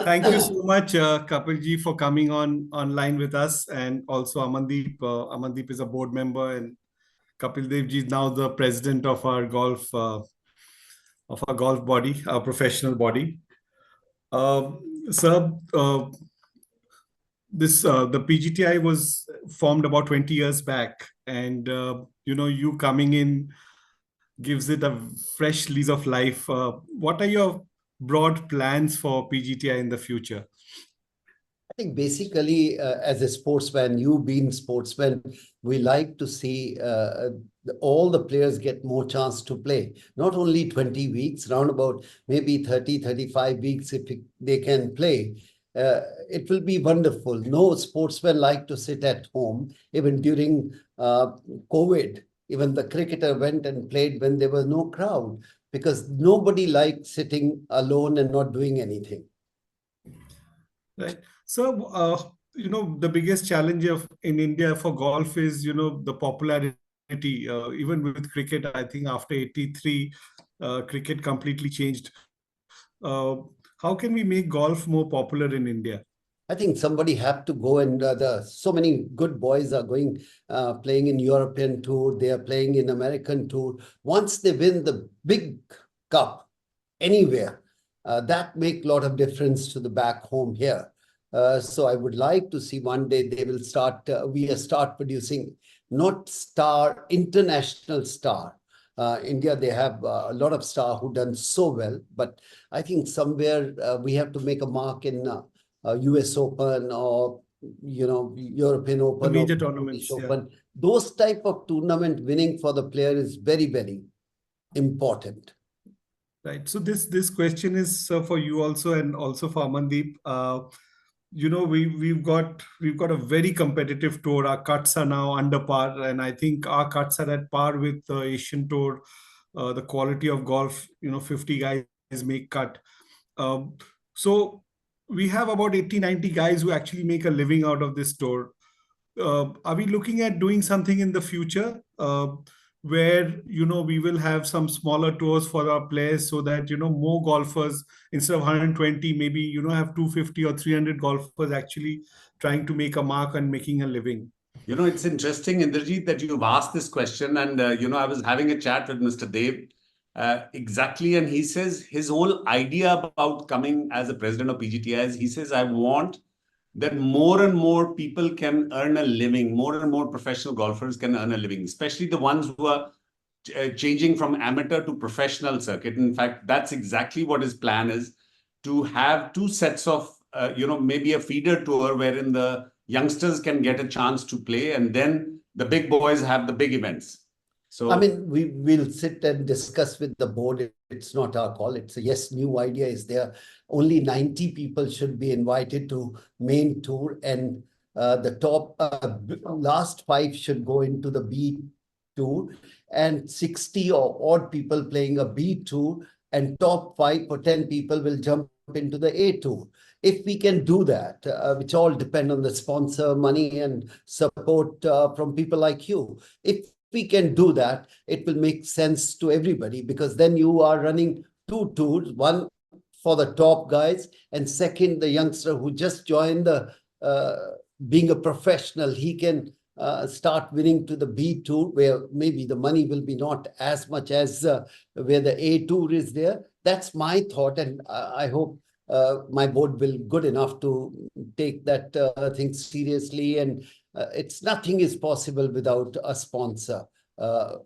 Thank you so much, Kapil ji, for coming on online with us, and also Amandeep. Amandeep is a board member, and Kapil Dev ji is now the president of our golf body, our professional body. Sir, the PGTI was formed about 20 years back, and you coming in gives it a fresh lease of life. What are your broad plans for PGTI in the future? I think basically, as a sportsman, you being sportsman, we like to see all the players get more chance to play. Not only 20 weeks, round about maybe 30, 35 weeks if they can play. It will be wonderful. No sportsman like to sit at home, even during COVID. Even the cricketer went and played when there was no crowd, because nobody likes sitting alone and not doing anything. Right. So, the biggest challenge in India for golf is, the popularity. Even with cricket, I think after 83, cricket completely changed. How can we make golf more popular in India? I think somebody have to go, and so many good boys are going, playing in European tour. They are playing in American tour. Once they win the big cup anywhere, that make a lot of difference to the back home here. So I would like to see one day they will start, we start producing not star, international star. India, they have a lot of star who done so well, but I think somewhere we have to make a mark in US Open, or European The Open, or major British tournaments, yeah. Open. Those type of tournament winning for the player is very, very important. Right. So this question is for you also, and also for Amandeep. We've got a very competitive tour. Our cuts are now under par, and I think our cuts are at par with the Asian Tour. The quality of golf, 50 guys make cut. So we have about 80, 90 guys who actually make a living out of this tour. Are we looking at doing something in the future where we will have some smaller tours for our players, so that more golfers, instead of 120, maybe have 250 or 300 golfers actually trying to make a mark and making a living? It's interesting, Indrajit, that you've asked this question. And, I was having a chat with Mr. Dev exactly. And he says his whole idea about coming as a president of PGTI is, he says, I want that more and more people can earn a living, more and more professional golfers can earn a living, especially the ones who are changing from amateur to professional circuit. In fact, that's exactly what his plan is, to have two sets of, maybe a feeder tour wherein the youngsters can get a chance to play, and then the big boys have the big events. So, I mean, we will sit and discuss with the board. It's not our call. It's a yes, new idea is there. Only 90 people should be invited to main tour, and the top last 5 should go into the B tour, and 60 or odd people playing a B tour, and top 5 or 10 people will jump into the A tour. If we can do that, which all depend on the sponsor money and support from people like you. If we can do that, it will make sense to everybody, because then you are running 2 tours, one for the top guys, and second, the youngster who just joined the being a professional, he can start winning to the B tour, where maybe the money will be not as much as where the A tour is there. That's my thought, and I hope my board will good enough to take that thing seriously. And it's nothing is possible without a sponsor.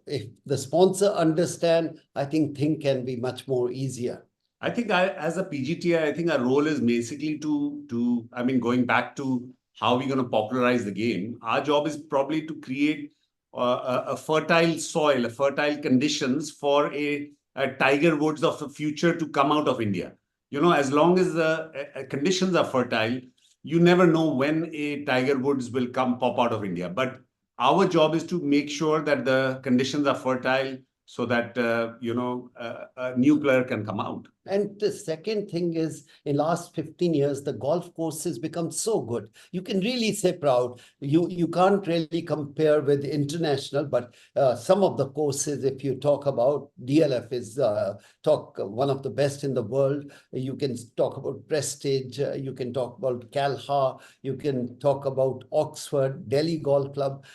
If the sponsor understand, I think thing can be much more easier. I think as a PGTI, I think our role is basically going back to how we're going to popularize the game. Our job is probably to create a fertile soil, a fertile conditions for a Tiger Woods of the future to come out of India. As long as the conditions are fertile, you never know when a Tiger Woods will pop out of India. But our job is to make sure that the conditions are fertile so that, a new player can come out. And the second thing is, in last 15 years, the golf courses become so good. You can really say proud. You can't really compare with international, but some of the courses, if you talk about, DLF is one of the best in the world. You can talk about Prestige. You can talk about Calha. You can talk about Oxford, Delhi Golf Club.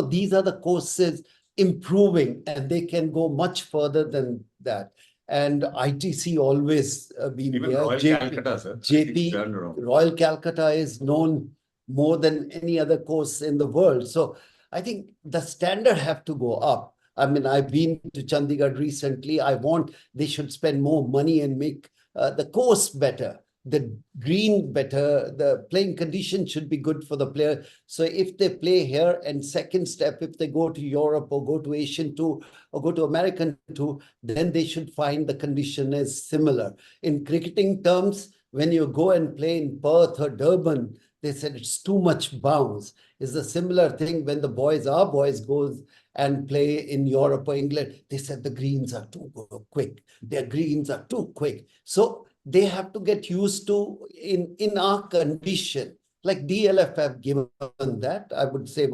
These are the courses improving, and they can go much further than that. And ITC always been Even there. Royal Calcutta, sir. JP, Royal Calcutta is known more than any other course in the world. So I think the standard have to go up. I mean, I've been to Chandigarh recently. They should spend more money and make the course better, the green better, the playing condition should be good for the player. So if they play here, and second step, if they go to Europe or go to Asian Tour or go to American Tour, then they should find the condition is similar. In cricketing terms, when you go and play in Perth or Durban, they said it's too much bounce. It's a similar thing when our boys goes and play in Europe or England. They said the greens are too quick. Their greens are too quick. So they have to get used to in our condition. Like DLF have given that. I would say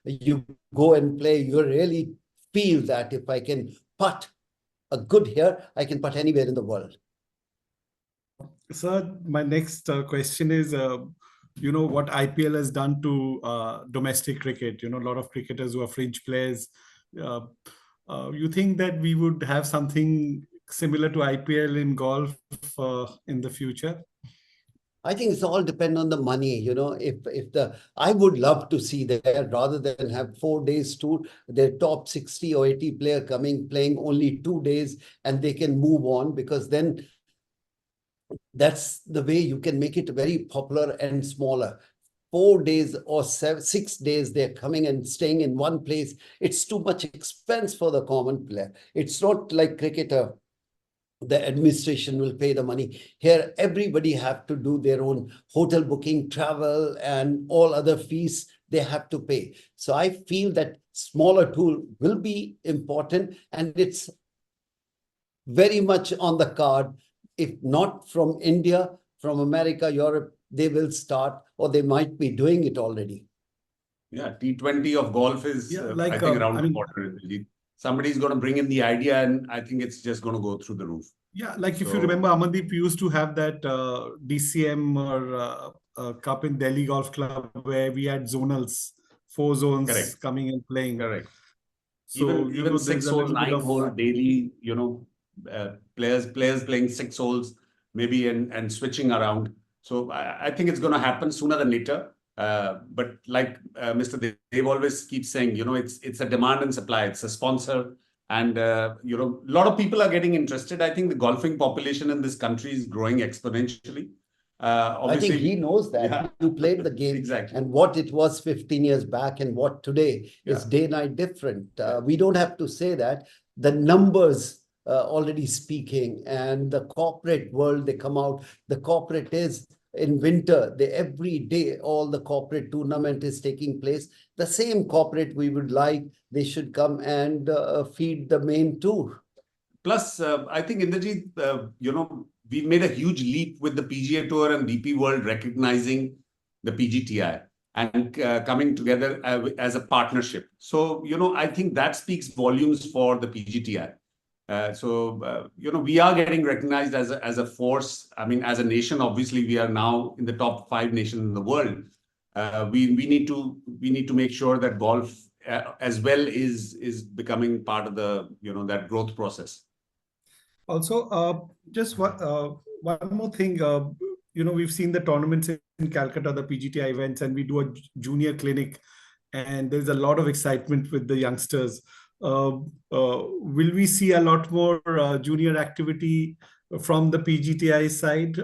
you go and play, you really feel that if I can putt a good here, I can putt anywhere in the world. Sir, my next question is, what IPL has done to domestic cricket. A lot of cricketers who are fringe players. You think that we would have something similar to IPL in golf in the future? I think it's all depend on the money. I would love to see that rather than have 4 days tour, their top 60 or 80 player playing only 2 days, and they can move on, because then that's the way you can make it very popular and smaller. 4 days or 6 days, they're coming and staying in one place. It's too much expense for the common player. It's not like cricketer. The administration will pay the money. Here, everybody have to do their own hotel booking, travel, and all other fees they have to pay. So I feel that smaller tool will be important, and it's very much on the card. If not from India, from America, Europe, they will start, or they might be doing it already. Yeah, T20 of golf is, I think, around the corner. Somebody's going to bring in the idea, and I think it's just going to go through the roof. Yeah, like if you remember, Amandeep used to have that DCM or Cup in Delhi Golf Club where we had zonals, 4 zones coming and playing. Correct. So even 6 holes, 9 hole daily, players playing 6 holes maybe and switching around. So I think it's going to happen sooner than later. But like Mr. Dev always keeps saying, it's a demand and supply. It's a sponsor. And, a lot of people are getting interested. I think the golfing population in this country is growing exponentially. Obviously, I think he knows that. Yeah. You played the game. Exactly. And what it was 15 years back and what today is day and night different. We don't have to say that. The numbers already speaking, and the corporate world, they come out. The corporate is in winter, every day, all the corporate tournament is taking place. The same corporate we would like, they should come and feed the main tour. Plus, I think, Indrajit, we made a huge leap with the PGA Tour and DP World recognizing the PGTI and coming together as a partnership. So, I think that speaks volumes for the PGTI. We are getting recognized as a force. I mean, as a nation, obviously, we are now in the top 5 nations in the world. We need to make sure that golf as well is becoming part of the that growth process. Also, just one more thing. We've seen the tournaments in Calcutta, the PGTI events, and we do a junior clinic, and there's a lot of excitement with the youngsters. Will we see a lot more junior activity from the PGTI side,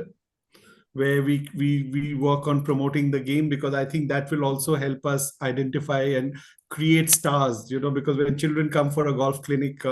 where we work on promoting the game? Because I think that will also help us identify and create stars, because when children come for a golf clinic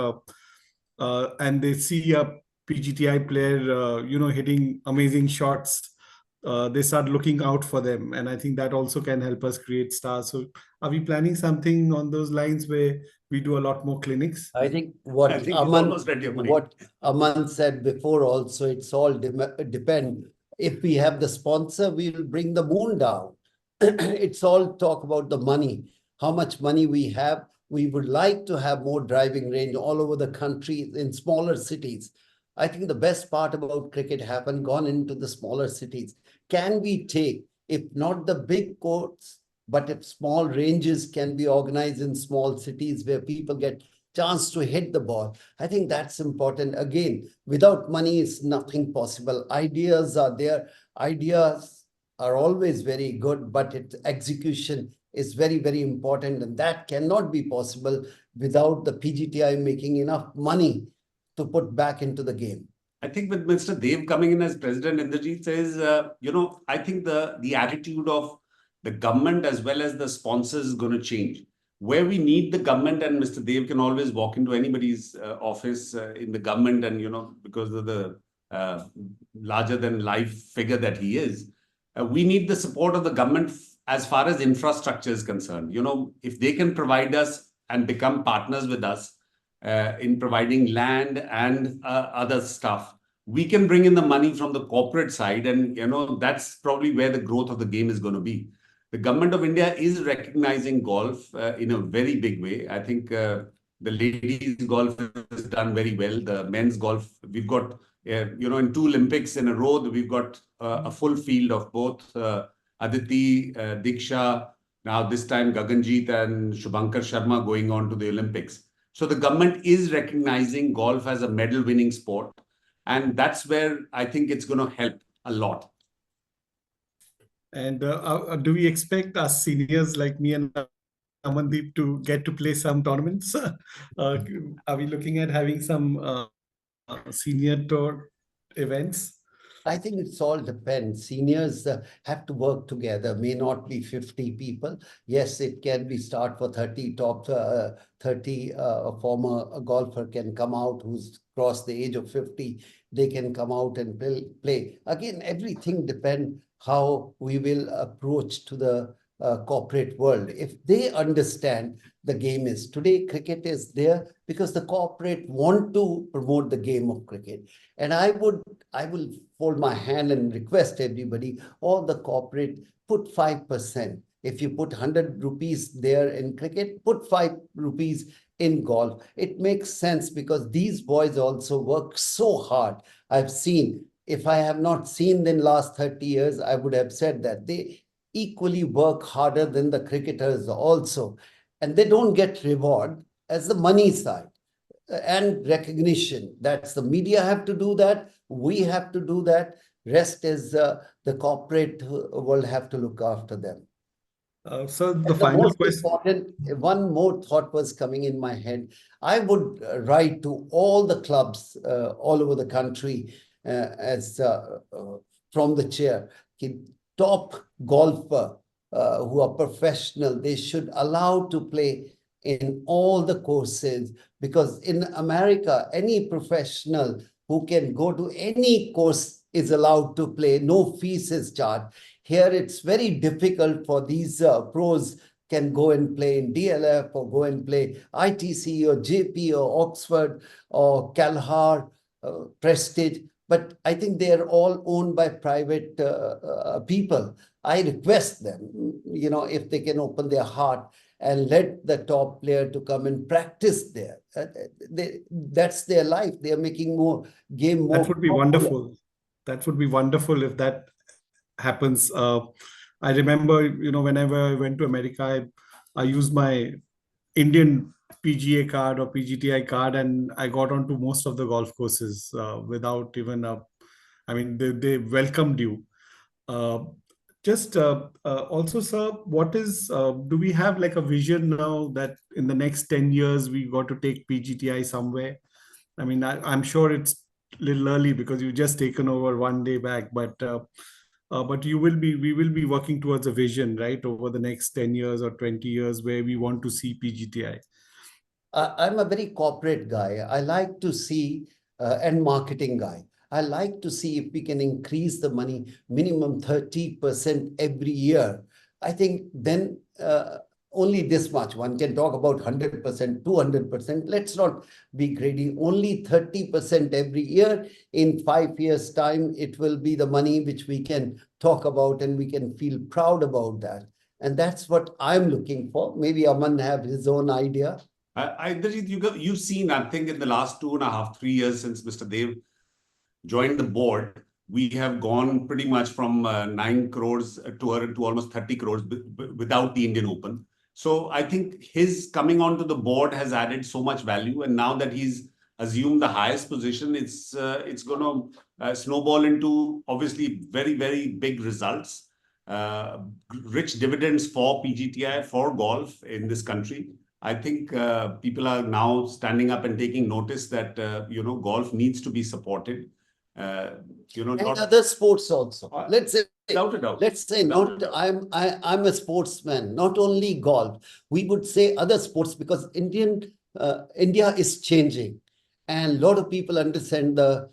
and they see a PGTI player, hitting amazing shots, they start looking out for them, and I think that also can help us create stars. So are we planning something on those lines where we do a lot more clinics? I think I think he's almost read your mind. what Aman said before also, it's all depend. If we have the sponsor, we will bring the moon down. It's all talk about the money, how much money we have. We would like to have more driving range all over the country in smaller cities. I think the best part about cricket happened gone into the smaller cities. Can we take, if not the big courts, but if small ranges can be organized in small cities where people get chance to hit the ball, I think that's important. Again, without money is nothing possible. Ideas are there. Ideas are always very good, but its execution is very, very important. And that cannot be possible without the PGTI making enough money to put back into the game. I think with Mr. Dev coming in as president, Indrajit says, I think the attitude of the government as well as the sponsors is going to change. Where we need the government, and Mr. Dev can always walk into anybody's office in the government, and because of the larger than life figure that he is, we need the support of the government as far as infrastructure is concerned. If they can provide us and become partners with us in providing land and other stuff, we can bring in the money from the corporate side, and that's probably where the growth of the game is going to be. The government of India is recognizing golf in a very big way. I think the ladies golf is done very well. The men's golf, we've got in 2 Olympics in a row, we've got a full field of both Aditi, Diksha, now this time Gaganjeet and Shubhankar Sharma going on to the Olympics. So the government is recognizing golf as a medal-winning sport, and that's where I think it's going to help a lot. And do we expect us seniors like me and Amandeep to get to play some tournaments? Are we looking at having some senior tour events? I think it's all depends. Seniors have to work together. May not be 50 people. Yes, it can be start for 30 top 30. A former golfer can come out who's crossed the age of 50. They can come out and play. Again, everything depends how we will approach to the corporate world. If they understand the game is today, cricket is there because the corporate want to promote the game of cricket. And I will fold my hand and request everybody, all the corporate, put 5%. If you put 100 rupees there in cricket, put 5 rupees in golf. It makes sense because these boys also work so hard. I've seen, if I have not seen them last 30 years, I would have said that they equally work harder than the cricketers also. And they don't get reward as the money side and recognition. That's the media have to do that. We have to do that. Rest is the corporate will have to look after them. So the final question. Important, one more thought was coming in my head. I would write to all the clubs all over the country as from the chair, top golfer who are professional, they should allow to play in all the courses, because in America, any professional who can go to any course is allowed to play, no fees is charged. Here, it's very difficult for these pros can go and play in DLF or go and play ITC or JP or Oxford or Calhar, Prestige. But I think they're all owned by private people. I request them, if they can open their heart and let the top player to come and practice there. That's their life. They're making more game more. That would be wonderful. That would be wonderful if that happens. I remember, whenever I went to America, I used my Indian PGA card or PGTI card, and I got onto most of the golf courses without even they welcomed you. Also, sir, do we have like a vision now that in the next 10 years we got to take PGTI somewhere? I mean, I'm sure it's a little early because you've just taken over one day back, but we will be working towards a vision, right, over the next 10 years or 20 years where we want to see PGTI. I'm a very corporate guy. I like to see and marketing guy. I like to see if we can increase the money minimum 30% every year. I think then only this much. One can talk about 100%, 200%. Let's not be greedy. Only 30% every year. In 5 years' time, it will be the money which we can talk about and we can feel proud about that. And that's what I'm looking for. Maybe Aman have his own idea. Indrajit, you've seen, I think, in the last 2.5, 3 years since Mr. Dev joined the board, we have gone pretty much from 9 crores to almost 30 crores without the Indian Open. So I think his coming onto the board has added so much value. And now that he's assumed the highest position, it's going to snowball into obviously very, very big results, rich dividends for PGTI, for golf in this country. I think people are now standing up and taking notice that, golf needs to be supported. And other sports also. Let's say, without a doubt. let's say not. I'm a sportsman. Not only golf. We would say other sports because India is changing, and a lot of people understand the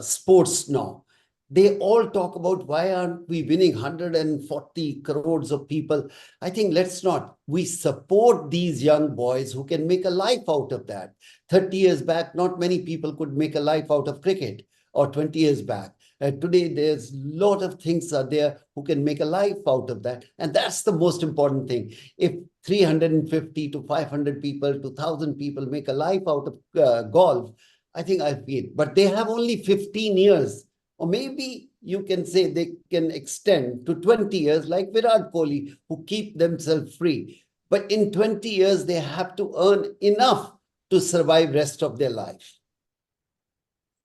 sports now. They all talk about why aren't we winning 140 crores of people. I think let's not. We support these young boys who can make a life out of that. 30 years back, not many people could make a life out of cricket, or 20 years back. Today, there's a lot of things are there who can make a life out of that. And that's the most important thing. If 350 to 500 people to 1,000 people make a life out of golf, I think I feel. But they have only 15 years. Or maybe you can say they can extend to 20 years like Virat Kohli, who keep themselves free. But in 20 years, they have to earn enough to survive rest of their life.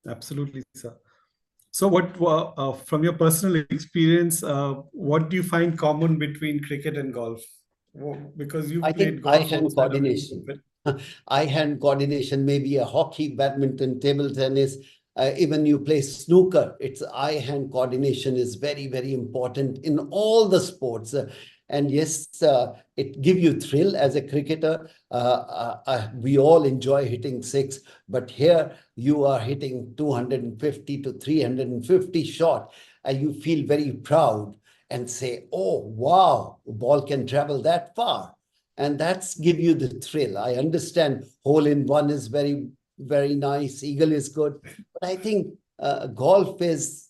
Absolutely, sir. So what, from your personal experience, what do you find common between cricket and golf? Because you played golf. Eye-hand coordination. Eye-hand coordination, maybe a hockey, badminton, table tennis, even you play snooker. It's eye-hand coordination is very, very important in all the sports. And yes, it gives you thrill as a cricketer. We all enjoy hitting six, but here you are hitting 250 to 350 shot, and you feel very proud and say, oh, wow, the ball can travel that far. And that's give you the thrill. I understand hole in one is very, very nice. Eagle is good. But I think golf is,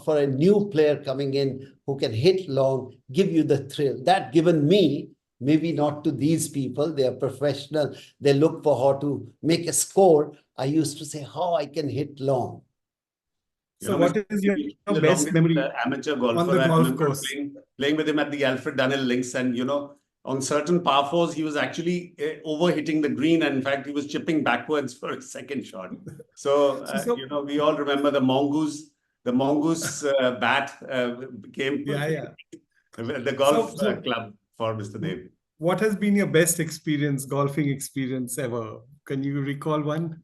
for a new player coming in who can hit long, give you the thrill. That given me, maybe not to these people, they are professional. They look for how to make a score. I used to say how I can hit long. So what is your best memory? Amateur golfer on the golf course? Playing with him at the Alfred Dunhill links, and on certain par fours, he was actually over-hitting the green. And in fact, he was chipping backwards for a second shot. So, we all remember the mongoose bat became the golf club for Mr. Dev. What has been your best golfing experience ever? Can you recall one?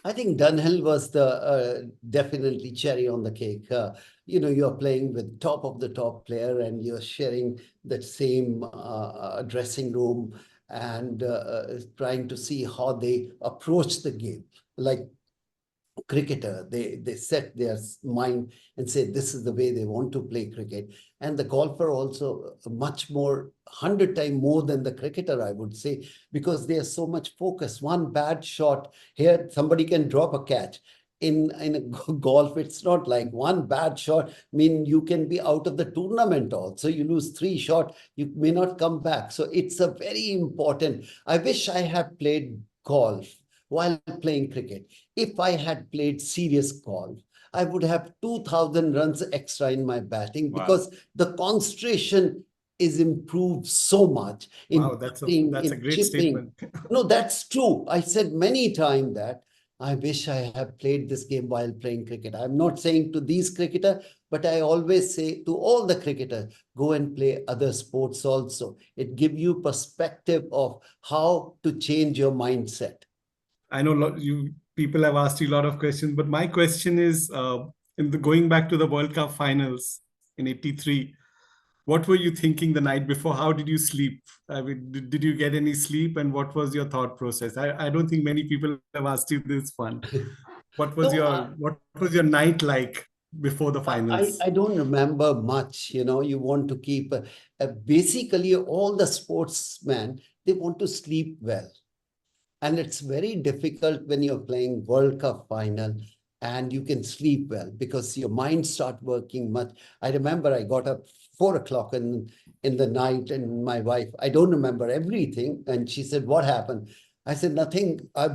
I think Dunhill was the definitely cherry on the cake. You're playing with top of the top player and you're sharing that same dressing room and trying to see how they approach the game. Like cricketer, they set their mind and say this is the way they want to play cricket. And the golfer also much more, 100 times more than the cricketer, I would say, because they are so much focused. One bad shot here, somebody can drop a catch. In a golf, it's not like one bad shot mean you can be out of the tournament also. You lose 3 shots, you may not come back. So it's a very important. I wish I had played golf while playing cricket. If I had played serious golf, I would have 2,000 runs extra in my batting because the concentration is improved so much. Wow, that's a great statement. No, that's true. I said many times that I wish I had played this game while playing cricket. I'm not saying to these cricketers, but I always say to all the cricketers, go and play other sports also. It gives you perspective of how to change your mindset. I know people have asked you a lot of questions, but my question is, going back to the World Cup finals in '83, what were you thinking the night before? How did you sleep? I mean, did you get any sleep? And what was your thought process? I don't think many people have asked you this one. What was your night like before the I, finals? I don't remember much. You want to keep basically all the sportsmen, they want to sleep well. And it's very difficult when you're playing World Cup final and you can sleep well because your mind start working much. I remember I got up 4 o'clock in the night, and my wife, I don't remember everything. And she said, what happened? I said, nothing. I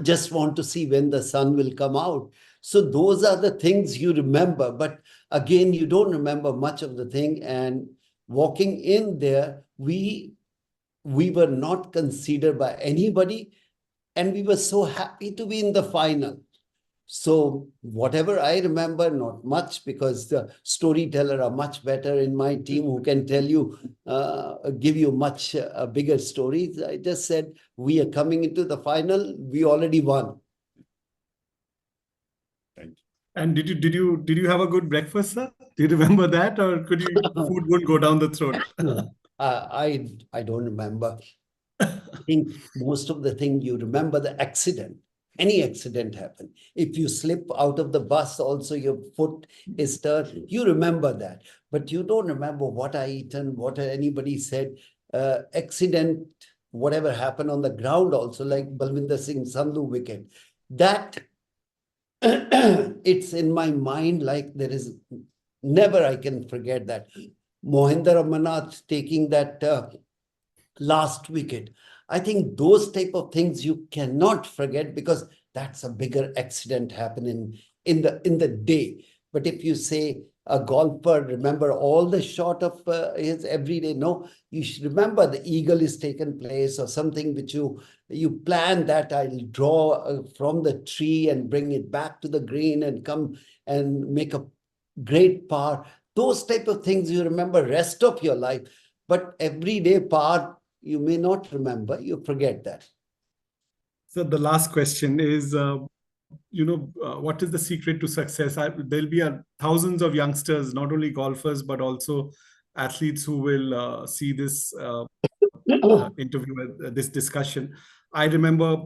just want to see when the sun will come out. So those are the things you remember. But again, you don't remember much of the thing. And walking in there, we were not considered by anybody, and we were so happy to be in the final. So whatever I remember, not much, because the storyteller are much better in my team who can tell you, give you much bigger stories. I just said, we are coming into the final. We already won. Thank you. And did you have a good breakfast, sir? Do you remember that, or food won't go down the throat? I don't remember. I think most of the thing you remember the accident. Any accident happen. If you slip out of the bus, also your foot is turned. You remember that, but you don't remember what I eaten, what anybody said. Accident, whatever happened on the ground, also like Balwinder Singh Sandhu wicket. That it's in my mind like there is never I can forget that. Mohinder Amarnath taking that last wicket. I think those type of things you cannot forget because that's a bigger accident happening in the day. But if you say a golfer, remember all the shot of his everyday, no, you should remember the eagle is taken place or something which you plan that I'll draw from the tree and bring it back to the green and come and make a great par. Those type of things you remember rest of your life. But everyday par, you may not remember, you forget that. So the last question is, what is the secret to success? There'll be thousands of youngsters, not only golfers, but also athletes who will see this interview, this discussion. I remember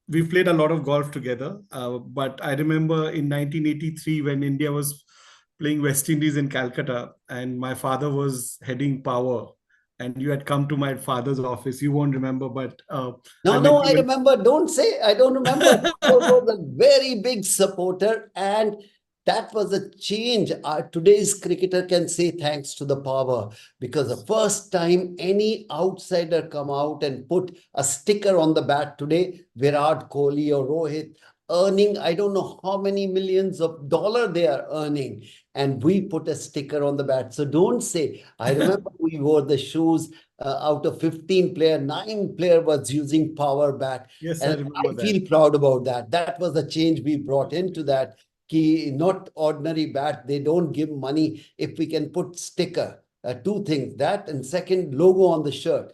we played a lot of golf together, but I remember in 1983 when India was playing West Indies in Calcutta, and my father was heading power, and you had come to my father's office. You won't remember, but I met No, I you. remember. Don't say I don't remember. I was a very big supporter, and that was a change. Today's cricketer can say thanks to the power, because the first time any outsider come out and put a sticker on the bat today, Virat Kohli or Rohit, earning, I don't know how many millions of dollars they are earning, and we put a sticker on the bat. So don't say, I remember we wore the shoes. Out of 15 player, 9 player was using power bat. Yes, I And remember I that. feel proud about that. That was the change we brought into that. Ki not ordinary bat, they don't give money. If we can put sticker, two things, that and second, logo on the shirt.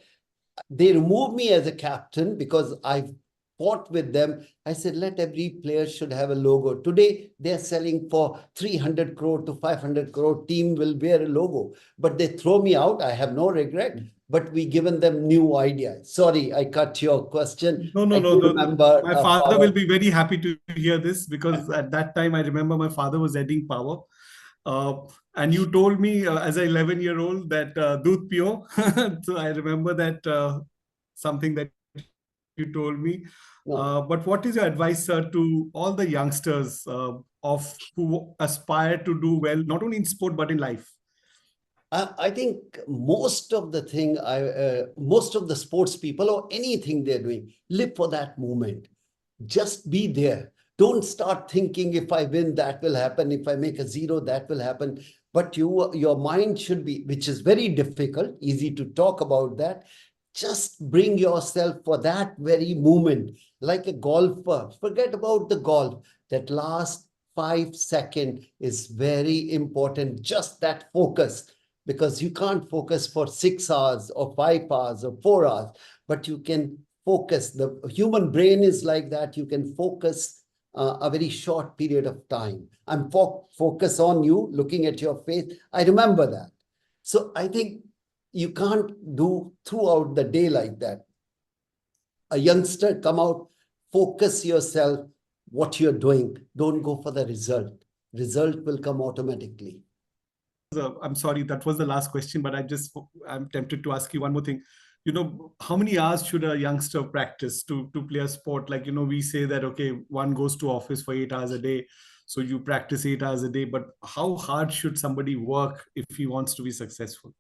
They removed me as a captain because I've fought with them. I said, let every player should have a logo. Today, they're selling for 300 crore to 500 crore. Team will wear a logo, but they throw me out. I have no regret, but we given them new ideas. Sorry, I cut your question. No, no, I no. do remember My father power. will be very happy to hear this, because at that time I remember my father was heading power. Uh, and you told me as an 11-year-old that doodh pio. So I remember that something that you told me. No. But what is your advice, sir, to all the youngsters of who aspire to do well, not only in sport but in life? I think most of most of the sports people or anything they're doing, live for that moment. Just be there. Don't start thinking if I win, that will happen. If I make a zero, that will happen. But your mind should be, which is very difficult, easy to talk about that. Just bring yourself for that very moment. Like a golfer, forget about the golf. That last 5 seconds is very important. Just that focus, because you can't focus for 6 hours or 5 hours or 4 hours, but you can focus. The human brain is like that. You can focus a very short period of time. I'm focus on you, looking at your face. I remember that. So I think you can't do throughout the day like that. A youngster, come out, focus yourself, what you're doing. Don't go for the result. Result will come automatically. I'm sorry, that was the last question, but I'm tempted to ask you one more thing. How many hours should a youngster practice to play a sport? Like, we say that, okay, one goes to office for 8 hours a day. So you practice 8 hours a day, but how hard should somebody work if he wants to be successful?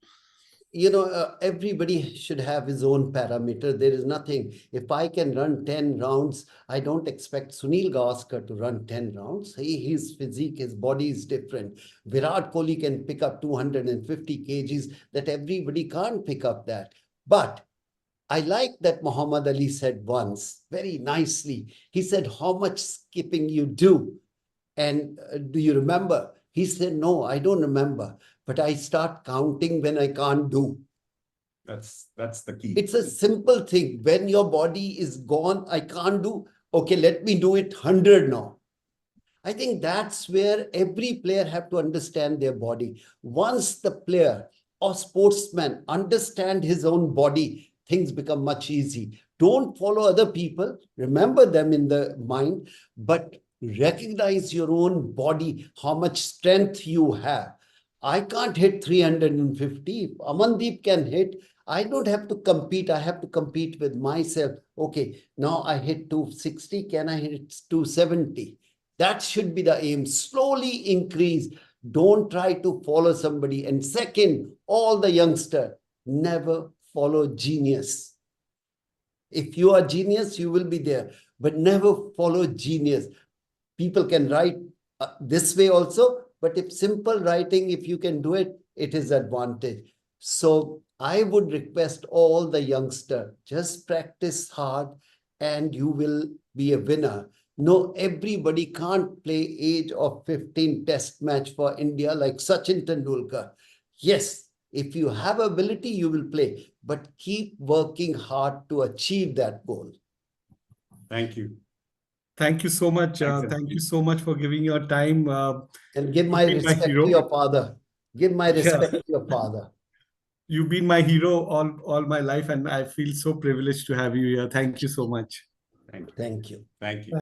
Everybody should have his own parameter. There is nothing. If I can run 10 rounds, I don't expect Sunil Gavaskar to run 10 rounds. His physique, his body is different. Virat Kohli can pick up 250 kgs that everybody can't pick up that. But I like that Muhammad Ali said once very nicely. He said, how much skipping you do? And do you remember? He said, no, I don't remember, but I start counting when I can't do. That's the key. It's a simple thing. When your body is gone, I can't do. Okay, let me do it 100 now. I think that's where every player have to understand their body. Once the player or sportsman understand his own body, things become much easy. Don't follow other people. Remember them in the mind, but recognize your own body, how much strength you have. I can't hit 350. Amandeep can hit. I don't have to compete. I have to compete with myself. Okay, now I hit 260. Can I hit 270? That should be the aim. Slowly increase. Don't try to follow somebody. And second, all the youngster, never follow genius. If you are genius, you will be there. But never follow genius. People can write this way also, but if simple writing, if you can do it, it is advantage. So I would request all the youngster, just practice hard and you will be a winner. No, everybody can't play age of 15 test match for India like Sachin Tendulkar. Yes, if you have ability, you will play, but keep working hard to achieve that goal. Thank you. Thank you so much. Thank you so much for giving your time. And give my respect to your father. Give my respect to your father. You've been my hero all my life, and I feel so privileged to have you here. Thank you so much. Thank you. Thank you. Thank you.